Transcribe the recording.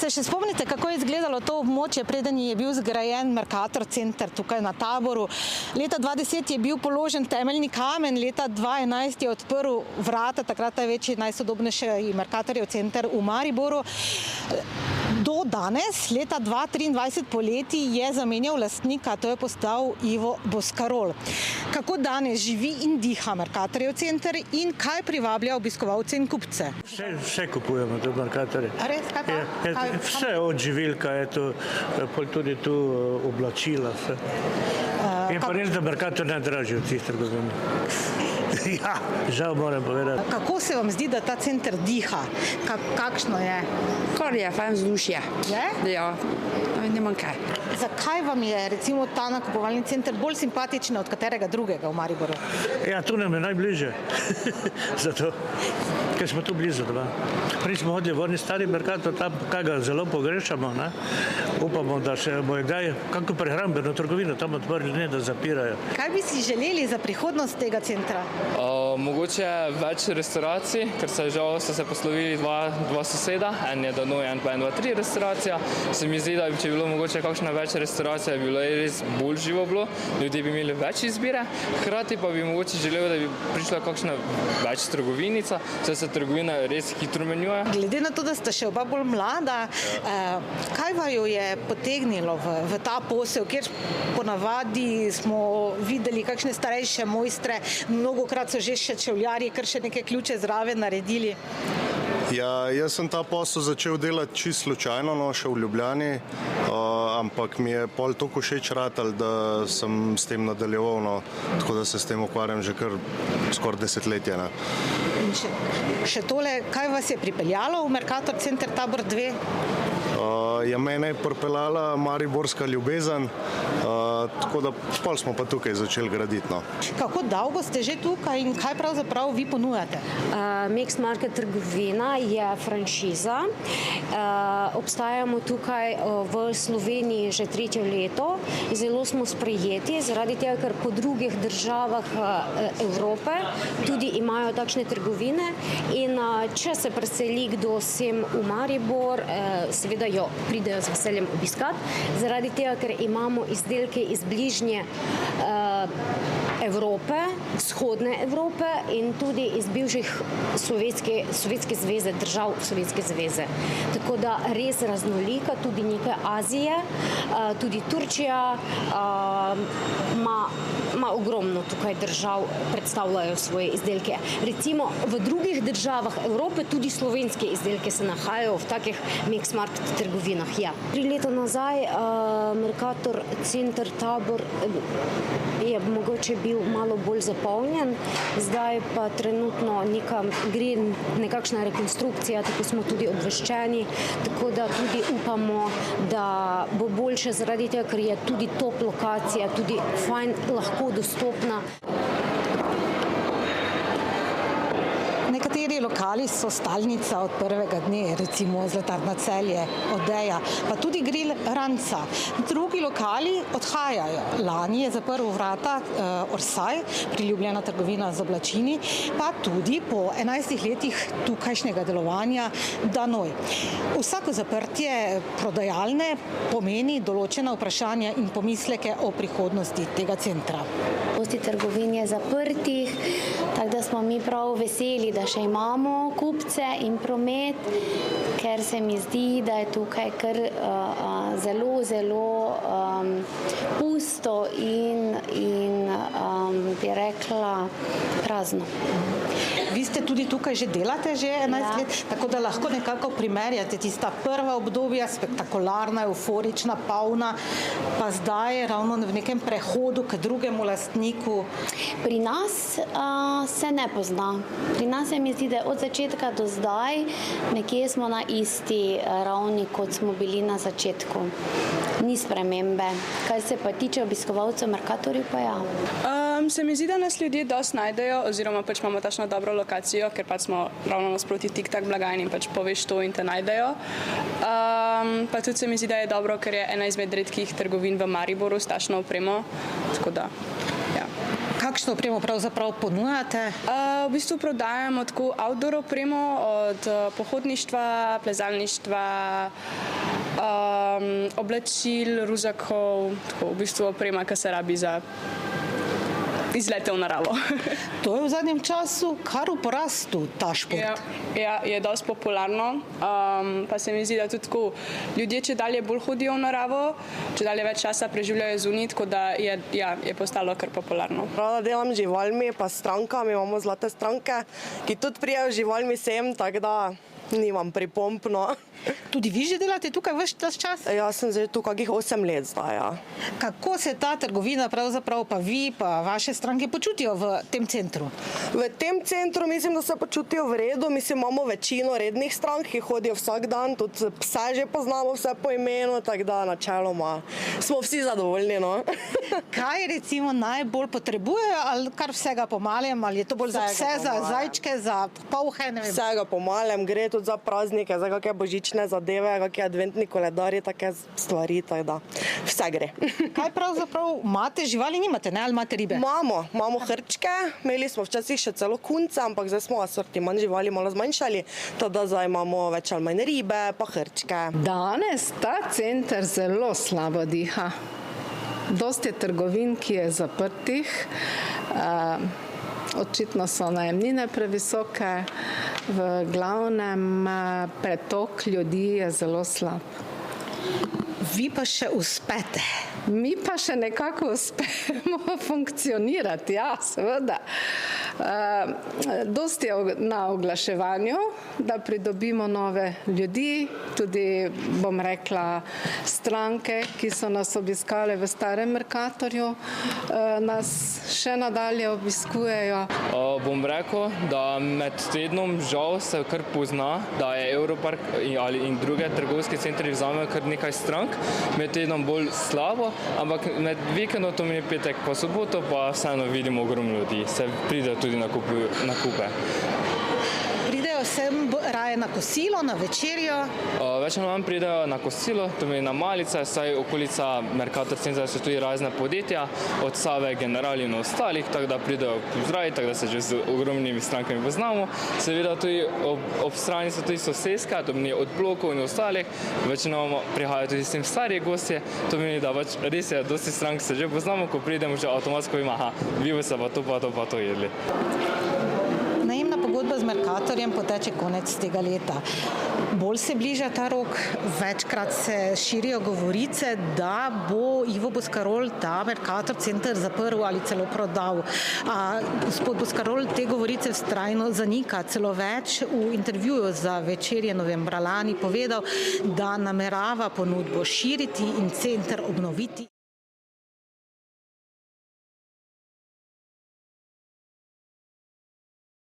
Se še spomnite, kako je izgledalo to območje, preden je bil zgrajen Mercator center tukaj na Taboru? Leta 2010 je bil položen temeljni kamen, leta 2011 je odprl vrata, takrat največji, najsodobnejši Mercatorjev center v Mariboru. Do danes, leta 2023 poleti, je zamenjal lastnika, to je postal Ivo Boscarol. Kako danes živi in diha Mercatorjev center in kaj privablja obiskovalce in kupce? Vse kupujemo tu v Mercatorju. Res, kaj pa? Vse od živilka je tu, tudi tu oblačila, vse. In pa res, da Mercator ne draži od tih trgovin. Ja, žal moram povedati. Kako se vam zdi, da ta center diha? Kakšno je? Kar je, fajn vzdušje. Je? Ja, nimam kaj. Zakaj vam je recimo ta nakupovalni center bolj simpatičen od katerega drugega v Mariboru? Ja, tu nam je najbližje. Zato, ker smo tu blizu. Prej smo hodili v oni stari Mercator, tam kaj ga zelo pogrešamo. Ne? Upamo, da še bojo kdaj kako prehrambeno trgovino tam odprli, ne da zapirajo. Kaj bi si želeli za prihodnost tega centra? Mogoče več restauracij, ker žal so se poslovili dva soseda, en je donujen, pa 1, 2, 3 restauracija. Se mi zdi, da če bi bilo mogoče kakšna več restauracija, bi bilo res bolj živo bilo, ljudje bi imeli več izbire, hkrati pa bi mogoče želel, da bi prišla kakšna več trgovinica, saj se trgovina res hitro menjuje. Glede na to, da sta še oba bolj mlada, kaj vaju je potegnilo v ta posel, kjer ponavadi smo videli kakšne starejše mojstre, mnogokrat so že še čevljarji, kar še neke ključe zraven naredili? Ja, jaz sem ta posel začel delati čisto slučajno, še v Ljubljani, ampak mi je pol toliko všeč ratal, da sem s tem nadaljeval, tako da se s tem ukvarjam že kar skoraj desetletje. In še tole, kaj vas je pripeljalo v Mercator center Tabor 2? Mene je pripeljala mariborska ljubezen, tako da pol smo pa tukaj začeli graditi. Kako dolgo ste že tukaj in kaj pravzaprav vi ponujate? Mixed Market trgovina je franšiza. Obstajamo tukaj v Sloveniji že 3. leto. Zelo smo sprejeti, zaradi tega, ker po drugih državah Evrope tudi imajo takšne trgovine in če se preseli kdo sem v Maribor, seveda jo pridejo z veseljem obiskati, zaradi tega, ker imamo izdelke iz bližnje Evrope, vzhodne Evrope in tudi iz bivših Sovjetske zveze, držav Sovjetske zveze. Tako da res raznolika, tudi nekaj Azije, tudi Turčija ima ogromno tukaj držav, predstavljajo svoje izdelke. Recimo v drugih državah Evrope tudi slovenske izdelke se nahajajo v takih mixed market trgovinah. Ja. 3 leta nazaj Mercator center Tabor je mogoče bil malo bolj zapolnjen, zdaj pa trenutno gre nekakšna rekonstrukcija, tako smo tudi obveščeni, tako da tudi upamo, da bo boljše zaradi tega, ker je tudi top lokacija, tudi fajn, lahko dostopna. Nekateri lokali so stalnica od prvega dne, recimo Zlatarna Celje, Odeja, pa tudi Grill Ranca. Drugi lokali odhajajo. Lani je zaprl vrata Orsaj, priljubljena trgovina z oblačili, pa tudi po 11 letih tukajšnjega delovanja Danoj. Vsako zaprtje prodajalne pomeni določena vprašanja in pomisleke o prihodnosti tega centra. Dosti trgovin je zaprtih, tako da smo mi prav veseli, da še imamo kupce in promet, ker se mi zdi, da je tukaj kar zelo pusto in bi rekla prazno. Vi ste tudi tukaj že delate že 11 let, tako da lahko nekako primerjate tista prva obdobja, spektakularna, euforična, polna, pa zdaj ravno v nekem prehodu k drugemu lastniku. Pri nas se ne pozna. Pri nas se mi zdi, da od začetka do zdaj nekje smo na isti ravni, kot smo bili na začetku. Ni spremembe. Kaj se pa tiče obiskovalcev Mercatorju, pa ja. Se mi zdi, da nas ljudje dosti najdejo, oziroma pač imamo tačno dobro lokacijo, ker pač smo ravno nasproti tik-tak blagajni in pač poveš to in te najdejo. Pa tudi se mi zdi, da je dobro, ker je ena izmed redkih trgovin v Mariboru s takšno opremo, tako da, ja. Kakšno opremo pravzaprav ponujate? V bistvu prodajamo tako outdoor opremo od pohodništva, plezalništva, oblačil, ruzakov, tako v bistvu oprema, ki se rabi za izlete v naravo. To je v zadnjem času kar v porastu, ta šport. Ja, je dosti popularno, pa se mi zdi, da tudi tako ljudje čedalje bolj hodijo v naravo, čedalje več časa preživljajo zunaj, tako da je postalo kar popularno. Rada delam z živalmi, pa s strankami, imamo zlate stranke, ki tudi prijajo živalmi sem, tako da nimam pripomb, no. Tudi vi že delate tukaj ves čas? Jaz sem zdaj tu kakih 8 let zdaj, ja. Kako se ta trgovina pravzaprav, pa vi, pa vaše stranke počutijo v tem centru? V tem centru mislim, da se počutijo v redu. Mislim, imamo večino rednih strank, ki hodijo vsak dan, tudi pse že poznamo vse po imenu, tako da načeloma smo vsi zadovoljni, no. Kaj recimo najbolj potrebujejo, ali kar vsega po malem, ali je to bolj za pse, za zajčke, za polhe, ne vem? Vsega po malem, gre tudi za praznike, za kakšne božične zadeve, kakšne adventni koledarji, take stvari, tako da vse gre. Kaj pravzaprav imate živali, nimate, ne, ali imate ribe? Imamo hrčke, imeli smo včasih še celo kunce, ampak zdaj smo asortiman živali malo zmanjšali, tako da zdaj imamo več ali manj ribe, pa hrčke. Danes ta center zelo slabo diha. Dosti je trgovin, ki je zaprtih, očitno so najemnine previsoke, v glavnem pretok ljudi je zelo slab. Vi pa še uspete? Mi pa še nekako uspemo funkcionirati, ja, seveda. Dosti je na oglaševanju, da pridobimo nove ljudi, tudi, bom rekla, stranke, ki so nas obiskale v starem Mercatorju, nas še nadalje obiskujejo. Bom rekel, da med tednom žal se kar pozna, da je Europark in druge trgovske centri vzamejo kar nekaj strank, med tednom bolj slabo, ampak med vikendom, to mi je petek pa soboto, pa vseeno vidimo ogromno ljudi, se pride tudi nakupe. Pridejo sem raje na kosilo, na večerjo? Več ali manj pridejo na kosilo, to je na malice, saj okolica Mercator centra so tudi razne podjetja, od Save, Generali in ostalih, tako da pridejo pozdraviti, tako da se že z ogromnimi strankami poznamo. Seveda tudi ob strani so tudi soseska, to meni od blokov in ostalih, večinoma prihajajo tudi s tem stari gostje, to meni, da res je, dosti strank se že poznamo, ko pridemo, že avtomatsko ima, vi bo se pa to jedli. Najemna pogodba z Mercatorjem poteče konec tega leta. Bolj se bliža ta rok, večkrat se širijo govorice, da bo Ivo Boscarol ta Mercator center zaprl ali celo prodal. Gospod Boscarol te govorice vztrajno zanika, celo več v intervjuju za Večerje novembra lani povedal, da namerava ponudbo širiti in center obnoviti.